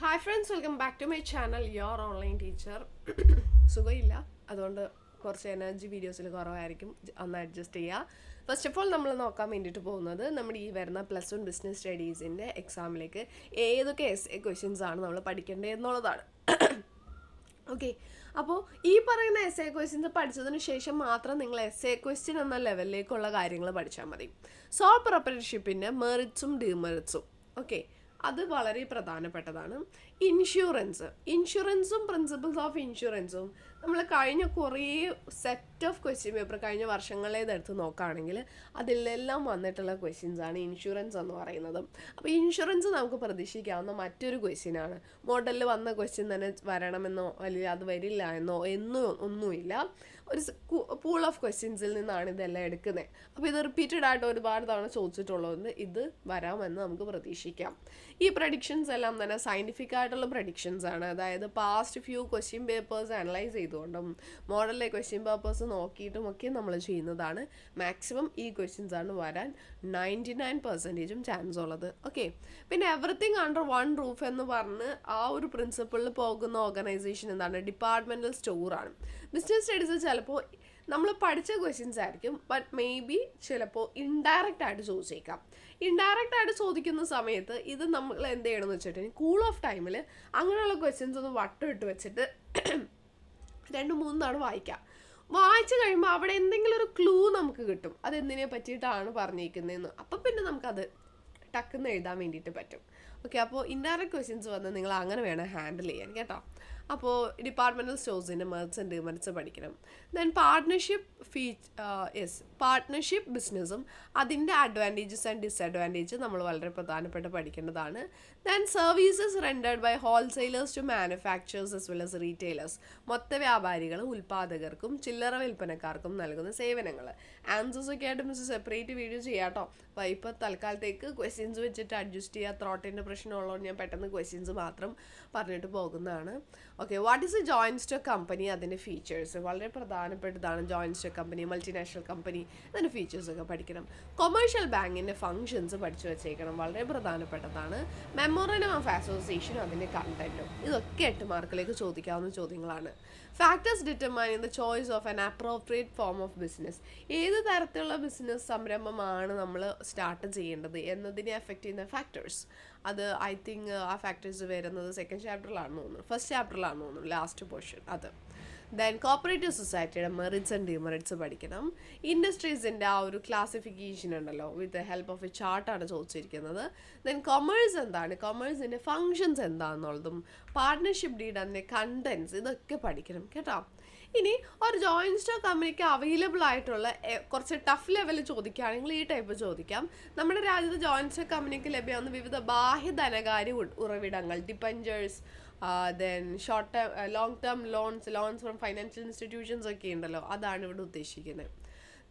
Hi friends, welcome back to my channel, your online teacher. സുഖമില്ല, അതുകൊണ്ട് കുറച്ച് energy വീഡിയോസിൽ കുറവായിരിക്കും, ഒന്ന് അഡ്ജസ്റ്റ് ചെയ്യുക. ഫസ്റ്റ് ഓഫ് ഓൾ നമ്മൾ നോക്കാൻ വേണ്ടിയിട്ട് പോകുന്നത് നമ്മുടെ ഈ വരുന്ന +1 ബിസിനസ് സ്റ്റഡീസിൻ്റെ എക്സാമിലേക്ക് ഏതൊക്കെ ക്വസ്റ്റ്യൻസ് ആണ് നമ്മൾ പഠിക്കേണ്ടത് എന്നുള്ളതാണ്. ഓക്കെ, അപ്പോൾ ഈ പറയുന്ന ക്വസ്റ്റ്യൻസ് പഠിച്ചതിന് ശേഷം മാത്രം നിങ്ങൾ ക്വസ്റ്റ്യൻ എന്ന ലെവലിലേക്കുള്ള കാര്യങ്ങൾ പഠിച്ചാൽ മതി. സോൾ പ്രിപ്പറേഷൻഷിപ്പിൻ്റെ മെറിറ്റ്സും ഡിമെറിറ്റ്സും ഓക്കെ, അത് വളരെ പ്രധാനപ്പെട്ടതാണ്. ഇൻഷുറൻസും പ്രിൻസിപ്പിൾസ് ഓഫ് ഇൻഷുറൻസും നമ്മൾ കഴിഞ്ഞ കുറേ സെറ്റ് ഓഫ് ക്വസ്റ്റ്യൻ പേപ്പർ കഴിഞ്ഞ വർഷങ്ങളേതെടുത്ത് നോക്കുകയാണെങ്കിൽ അതിലെല്ലാം വന്നിട്ടുള്ള ക്വസ്റ്റ്യൻസ് ആണ് ഇൻഷുറൻസ് എന്ന് പറയുന്നത്. അപ്പോൾ ഇൻഷുറൻസ് നമുക്ക് പ്രതീക്ഷിക്കാവുന്ന മറ്റൊരു ക്വസ്റ്റ്യനാണ്. മോഡലിൽ വന്ന ക്വസ്റ്റ്യൻ തന്നെ വരണമെന്നോ അല്ലെങ്കിൽ അത് വരില്ല എന്നോ ഒന്നുമില്ല. ഒരു പൂൾ ഓഫ് ക്വസ്റ്റ്യൻസിൽ നിന്നാണ് ഇതെല്ലാം എടുക്കുന്നത്. അപ്പോൾ ഇത് റിപ്പീറ്റഡ് ആയിട്ട് ഒരുപാട് തവണ ചോദിച്ചിട്ടുള്ളതുകൊണ്ട് ഇത് വരാമെന്ന് നമുക്ക് പ്രതീക്ഷിക്കാം. ഈ പ്രഡിക്ഷൻസ് എല്ലാം തന്നെ സയൻറ്റിഫിക് ആയിട്ടുള്ള പ്രഡിക്ഷൻസ് ആണ്. അതായത് past few question papers analyse ചെയ്തുകൊണ്ടും മോഡലിലെ ക്വസ്റ്റ്യൻ പേപ്പേഴ്സ് നോക്കിയിട്ടും ഒക്കെ നമ്മൾ ചെയ്യുന്നതാണ്. മാക്സിമം ഈ ക്വസ്റ്റ്യൻസ് ആണ് വരാൻ 99% ചാൻസ് ഉള്ളത്. ഓക്കെ, പിന്നെ എവറിത്തിങ് അണ്ടർ വൺ റൂഫ് എന്ന് പറഞ്ഞ് ആ ഒരു പ്രിൻസിപ്പിളിൽ പോകുന്ന ഓർഗനൈസേഷൻ എന്താണ്? ഡിപ്പാർട്ട്മെൻറ്റൽ സ്റ്റോറാണ്. ബിസിനസ് സ്റ്റഡീസ് ചിലപ്പോൾ നമ്മൾ പഠിച്ച ക്വസ്റ്റ്യൻസ് ആയിരിക്കും, ബട്ട് മേ ബി ചിലപ്പോൾ ഇൻഡയറക്റ്റ് ആയിട്ട് ചോദിച്ചേക്കാം. ഇൻഡയറക്റ്റ് ആയിട്ട് ചോദിക്കുന്ന സമയത്ത് ഇത് നമ്മൾ എന്ത് ചെയ്യണമെന്ന് വെച്ചിട്ടുണ്ടെങ്കിൽ കൂൾ ഓഫ് ടൈമിൽ അങ്ങനെയുള്ള ക്വസ്റ്റ്യൻസ് ഒന്ന് വട്ടമിട്ട് വെച്ചിട്ട് 2-3 തവണ വായിച്ചു കഴിയുമ്പോൾ അവിടെ എന്തെങ്കിലും ഒരു ക്ലൂ നമുക്ക് കിട്ടും, അതെന്തിനെ പറ്റിയിട്ടാണ് പറഞ്ഞേക്കുന്നതെന്ന്. അപ്പം പിന്നെ നമുക്കത് ടക്കെന്ന് എഴുതാൻ വേണ്ടിയിട്ട് പറ്റും. ഓക്കെ, അപ്പോൾ ഇൻഡയറക്റ്റ് ക്വസ്റ്റ്യൻസ് വന്ന് നിങ്ങൾ അങ്ങനെ വേണം ഹാൻഡിൽ ചെയ്യാൻ കേട്ടോ. അപ്പോൾ ഡിപ്പാർട്ട്മെൻറ്റൽ സ്റ്റോഴ്സിൻ്റെ മെറിറ്റ്സ് ആൻഡ് ഡിമെറിറ്റ്സ് പഠിക്കണം. ദെൻ പാർട്ട്ണർഷിപ്പ് ബിസിനസ്സും അതിൻ്റെ അഡ്വാൻറ്റേജസ് ആൻഡ് ഡിസഡ്വാൻറ്റേജ് നമ്മൾ വളരെ പ്രധാനപ്പെട്ട പഠിക്കേണ്ടതാണ്. Then services rendered by wholesalers to manufacturers as well as retailers, മൊത്ത വ്യാപാരികൾ ഉൽപ്പാദകർക്കും ചില്ലറ വിൽപ്പനക്കാർക്കും നൽകുന്ന സേവനങ്ങൾ. ആൻസേഴ്സ് ഒക്കെ ആയിട്ട് മിസ് സെപ്പറേറ്റ് വീഡിയോ ചെയ്യാം കേട്ടോ. അപ്പോൾ ഇപ്പോൾ തൽക്കാലത്തേക്ക് ക്വസ്റ്റ്യൻസ് വെച്ചിട്ട് അഡ്ജസ്റ്റ് ചെയ്യുക. ത്രോട്ടിൻ്റെ പ്രശ്നമുള്ളതുകൊണ്ട് ഞാൻ പെട്ടെന്ന് ക്വസ്റ്റ്യൻസ് മാത്രം പറഞ്ഞിട്ട് പോകുന്നതാണ്. Okay, what is A joint stock company, അതിൻ്റെ ഫീച്ചേഴ്സ് വളരെ പ്രധാനപ്പെട്ടതാണ്. Joint stock company, multinational company, അതിൻ്റെ ഫീച്ചേഴ്സൊക്കെ പഠിക്കണം. കൊമേഴ്ഷ്യൽ ബാങ്കിൻ്റെ ഫങ്ഷൻസ് പഠിച്ചു വെച്ചേക്കണം, വളരെ പ്രധാനപ്പെട്ടതാണ്. മെമ്മോറണ്ടം ഓഫ് അസോസിയേഷനും അതിൻ്റെ കണ്ടൻറ്റും, ഇതൊക്കെ 8 മാർക്കിലേക്ക് ചോദിക്കാവുന്ന ചോദ്യങ്ങളാണ്. Factors determine the choice of an appropriate form of business, ഏത് തരത്തിലുള്ള ബിസിനസ് സംരംഭമാണ് നമ്മൾ സ്റ്റാർട്ട് ചെയ്യേണ്ടത് എന്നതിനെ അഫക്റ്റ് ചെയ്യുന്ന ഫാക്ടേഴ്സ്. അത് ഐ തിങ്ക് ആ ഫാക്ടേഴ്സ് വരുന്നത് 2nd ചാപ്റ്ററിലാണെന്ന് തോന്നുന്നു, 1st ചാപ്റ്ററിലാണെന്ന് തോന്നുന്നു, ലാസ്റ്റ് പോർഷൻ അത്. ദെൻ കോപ്പറേറ്റീവ് സൊസൈറ്റിയുടെ മെറിറ്റ്സ് ആൻഡ് ഡിമെറിറ്റ്സ് പഠിക്കണം. ഇൻഡസ്ട്രീസിൻ്റെ ആ ഒരു ക്ലാസിഫിക്കേഷൻ ഉണ്ടല്ലോ, വിത്ത് ഹെൽപ്പ് ഓഫ് എ ചാർട്ടാണ് ചോദിച്ചിരിക്കുന്നത്. ദെൻ കൊമേഴ്സ് എന്താണ്, കൊമേഴ്സിൻ്റെ ഫങ്ഷൻസ് എന്താണെന്നുള്ളതും പാർട്ട്ണർഷിപ്പ് ഡീഡ് അതിൻ്റെ കണ്ടൻസ്, ഇതൊക്കെ പഠിക്കണം കേട്ടോ. ഇനി ഒരു ജോയിൻറ്റ് സ്റ്റോക്ക് കമ്പനിക്ക് അവൈലബിൾ ആയിട്ടുള്ള കുറച്ച് ടഫ് ലെവലിൽ ചോദിക്കുകയാണെങ്കിൽ ഈ ടൈപ്പ് ചോദിക്കാം. നമ്മുടെ രാജ്യത്ത് ജോയിൻറ്റ് സ്റ്റോക്ക് കമ്പനിക്ക് ലഭ്യമാകുന്ന വിവിധ ബാഹ്യ ധനകാര്യ ഉറവിടങ്ങൾ, debentures, then short term long term loans from financial institutions ഒക്കെ ഉണ്ടല്ലോ, അതാണ് ഇവിടെ ഉദ്ദേശിക്കുന്നത്.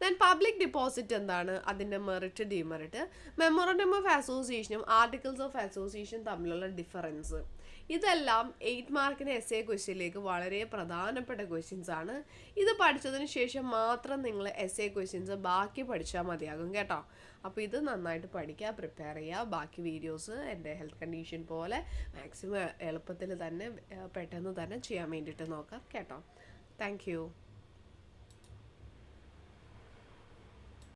ദെൻ പബ്ലിക് ഡിപ്പോസിറ്റ് എന്താണ്, അതിൻ്റെ മെറിറ്റ് ഡിമെറിറ്റ്, മെമ്മോറണ്ടം ഓഫ് അസോസിയേഷനും ആർട്ടിക്കിൾസ് ഓഫ് അസോസിയേഷൻ തമ്മിലുള്ള ഡിഫറൻസ്, ഇതെല്ലാം 8 മാർക്കിന് ക്വസ്റ്റ്യനിലേക്ക് വളരെ പ്രധാനപ്പെട്ട ക്വസ്റ്റ്യൻസ് ആണ്. ഇത് പഠിച്ചതിന് ശേഷം മാത്രം നിങ്ങൾ ക്വസ്റ്റ്യൻസ് ബാക്കി പഠിച്ചാൽ മതിയാകും കേട്ടോ. അപ്പോൾ ഇത് നന്നായിട്ട് പഠിക്കുക, പ്രിപ്പയർ ചെയ്യുക. ബാക്കി വീഡിയോസ് എൻ്റെ ഹെൽത്ത് കണ്ടീഷൻ പോലെ മാക്സിമം എളുപ്പത്തിൽ തന്നെ പെട്ടെന്ന് തന്നെ ചെയ്യാൻ വേണ്ടിയിട്ട് നോക്കാം കേട്ടോ. താങ്ക്